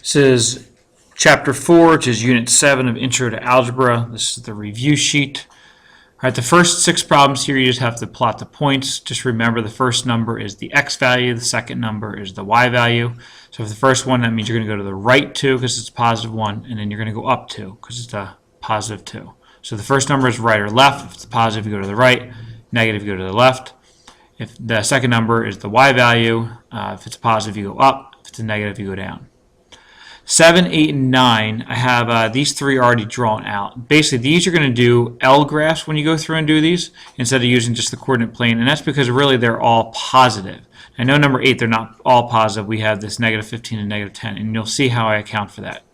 This is Chapter 4, which is Unit 7 of Intro to Algebra. This is the review sheet. All right, the first 6 problems here, you just have to plot the points. Just remember the first number is the x value, the second number is the y value. So for the first one, that means you're going to go to the right 2 because it's a positive 1, and then you're going to go up 2 because it's a positive 2. So the first number is right or left. If it's positive, you go to the right. Negative, you go to the left. If the second number is the y value, if it's positive, you go up. If it's a negative, you go down. 7, 8, and 9, I have these 3 already drawn out. Basically, these you're going to do L graphs when you go through and do these instead of using just the coordinate plane, and that's because really they're all positive. I know number 8, they're not all positive. We have this negative 15 and negative 10, and you'll see how I account for that.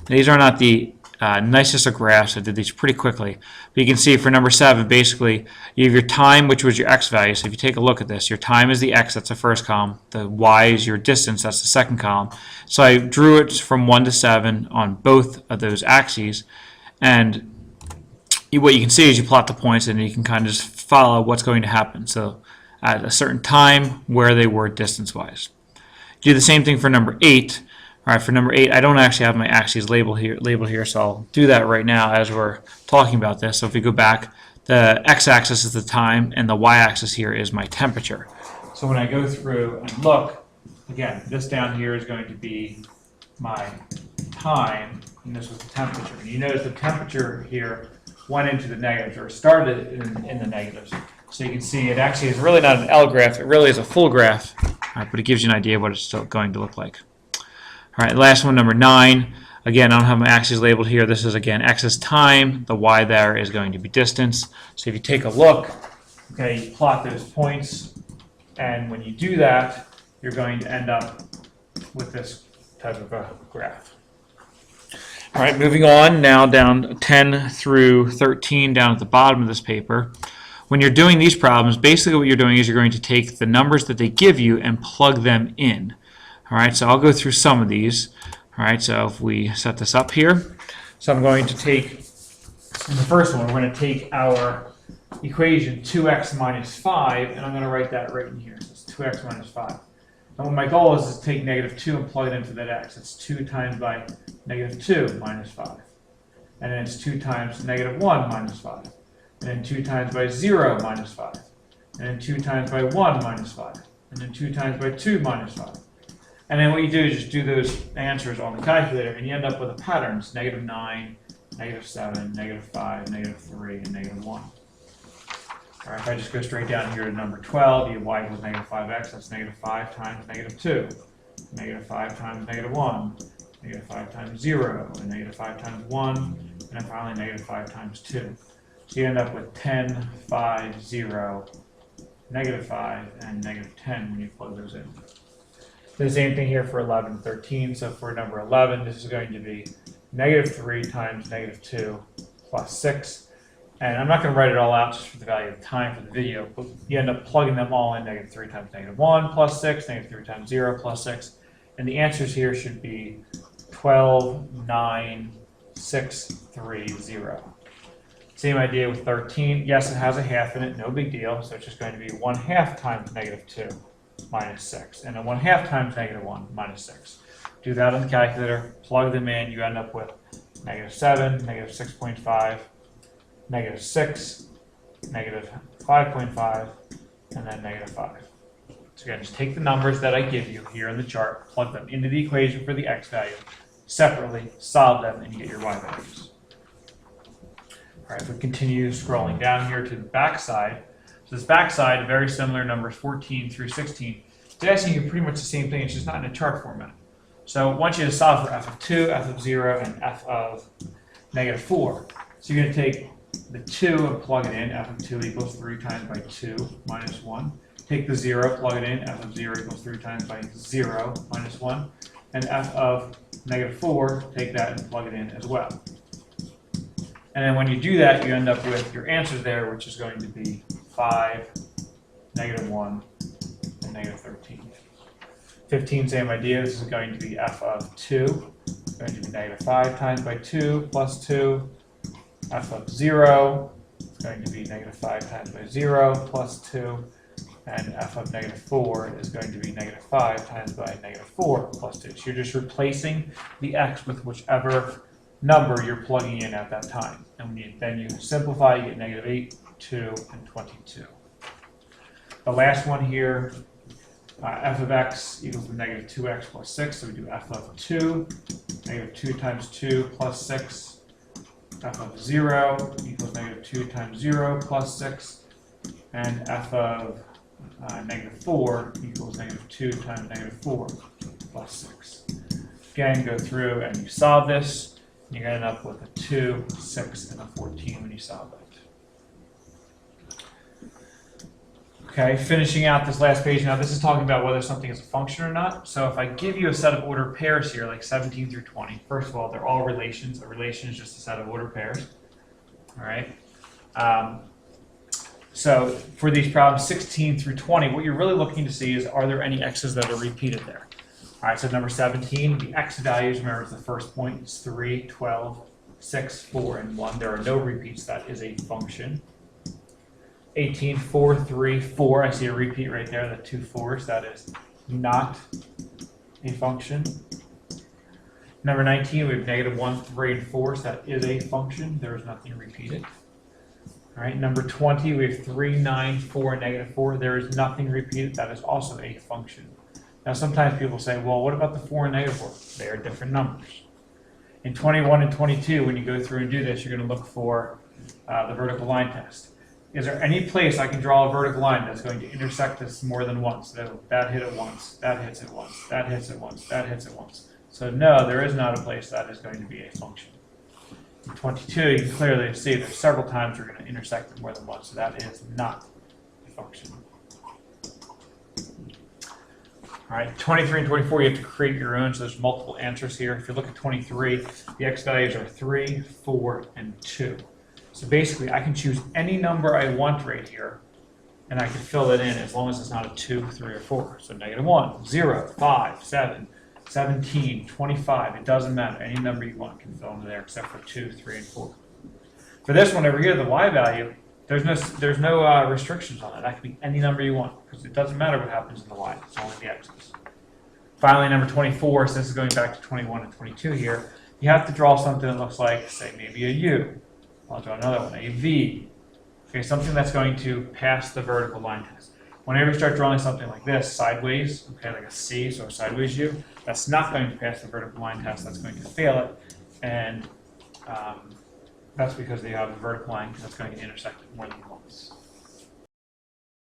Now, these are not the nicest of graphs. I did these pretty quickly. But you can see for number 7, basically, you have your time, which was your x value. So if you take a look at this, your time is the x, that's the first column. The y is your distance, that's the second column. So I drew it from 1 to 7 on both of those axes. And what you can see is you plot the points, and you can kind of just follow what's going to happen. So at a certain time, where they were distance-wise. Do the same thing for number 8. All right, for number 8, I don't actually have my axes labeled here, so I'll do that right now as we're talking about this. So if we go back, the x-axis is the time, and the y-axis here is my temperature. So when I go through and look, again, this down here is going to be my time, and this was the temperature. And you notice the temperature here went into the negatives, or started in the negatives. So you can see it actually is really not an L graph, it really is a full graph, but it gives you an idea of what it's still going to look like. All right, last one, number 9. Again, I don't have my axes labeled here. This is, again, x is time. The y there is going to be distance. So if you take a look, okay, you plot those points, and when you do that, you're going to end up with this type of a graph. All right, moving on now down 10 through 13 down at the bottom of this paper. When you're doing these problems, basically what you're doing is you're going to take the numbers that they give you and plug them in. All right, so I'll go through some of these. All right, so if we set this up here. So I'm going to take, in the first one, we're going to take our equation 2x minus 5, and I'm going to write that right in here. So it's 2x minus 5. And what my goal is to take negative 2 and plug it into that x. It's 2 times by negative 2 minus 5. And then it's 2 times negative 1 minus 5. And then 2 times by 0 minus 5. And then 2 times by 1 minus 5. And then 2 times by 2 minus 5. And then what you do is just do those answers on the calculator, and you end up with a pattern. It's negative 9, negative 7, negative 5, negative 3, and negative 1. All right, if I just go straight down here to number 12, you have y equals negative 5x. That's negative 5 times negative 2. Negative 5 times negative 1. Negative 5 times 0. And negative 5 times 1. And then finally negative 5 times 2. So you end up with 10, 5, 0, negative 5, and negative 10 when you plug those in. The same thing here for 11 and 13. So for number 11, this is going to be negative 3 times negative 2 plus 6. And I'm not going to write it all out just for the value of time for the video, but you end up plugging them all in. Negative 3 times negative 1 plus 6, negative 3 times 0 plus 6. And the answers here should be 12, 9, 6, 3, 0. Same idea with 13. Yes, it has a half in it, no big deal. So it's just going to be 1/2 times negative 2. Minus 6, and then 1/2 times negative 1 minus 6. Do that on the calculator, plug them in, you end up with negative 7, negative 6.5, negative 6, negative 5.5, and then negative 5. So again, just take the numbers that I give you here in the chart, plug them into the equation for the x value, separately solve them, and you get your y values. All right, if we continue scrolling down here to the back side. So this backside, very similar, numbers 14 through 16. It's asking you pretty much the same thing, it's just not in a chart format. So I want you to solve for f of 2, f of 0, and f of negative 4. So you're going to take the 2 and plug it in. F of 2 equals 3 times by 2 minus 1. Take the 0, plug it in. F of 0 equals 3 times by 0 minus 1. And f of negative 4, take that and plug it in as well. And then when you do that, you end up with your answers there, which is going to be 5, negative 1, and negative 13. 15, same idea. This is going to be f of 2. It's going to be negative 5 times by 2 plus 2. F of 0 is going to be negative 5 times by 0 plus 2. and f of -4 is going to be -5 times by -4 plus 2. So you're just replacing the x with whichever number you're plugging in at that time. And then you simplify, you get -8, 2, and 22. The last one here, f of x equals to -2x plus 6, so we do f of 2, -2 times 2 plus 6, f of 0 equals -2 times 0 plus 6, and f of -4 equals -2 times -4 plus 6. Again, go through and you solve this, and you're going to end up with a 2, 6, and a 14 when you solve it. Okay, finishing out this last page. Now this is talking about whether something is a function or not. So if I give you a set of ordered pairs here, like 17 through 20, first of all, they're all relations. A relation is just a set of ordered pairs. All right. So for these problems 16 through 20, what you're really looking to see is, are there any x's that are repeated there? All right, so number 17, the x values, remember, is the first point. It's 3, 12, 6, 4, and 1. There are no repeats. That is a function. 18, 4, 3, 4. I see a repeat right there, the 2 4s. That is not a function. Number 19, we have -1, 3, and 4. So that is a function. There is nothing repeated. All right, number 20, we have 3, 9, 4, and -4. There is nothing repeated. That is also a function. Now, sometimes people say, well, what about the 4 and -4? They are different numbers. In 21 and 22, when you go through and do this, you're going to look for the vertical line test. Is there any place I can draw a vertical line that's going to intersect this more than once? That hit it once, that hits it once, that hits it once, that hits it once. So no, there is not a place that is going to be a function. In 22, you can clearly see there's several times we're going to intersect it more than once, so that is not a function. All right, 23 and 24, you have to create your own, so there's multiple answers here. If you look at 23, the x values are 3, 4, and 2. So basically, I can choose any number I want right here, and I can fill it in as long as it's not a 2, 3, or 4. So -1, 0, 5, 7, 17, 25. It doesn't matter. Any number you want can fill into there except for 2, 3, and 4. For this one over here, the y value, there's no restrictions on it. That can be any number you want because it doesn't matter what happens in the y. It's only the x's. Finally, number 24, so this is going back to 21 and 22 here, you have to draw something that looks like, say, maybe a U. I'll draw another one, a V. Okay, something that's going to pass the vertical line test. Whenever you start drawing something like this, sideways, okay, like a C, so a sideways U, that's not going to pass the vertical line test. That's going to fail it, and that's because they have a vertical line that's going to intersect it more than once.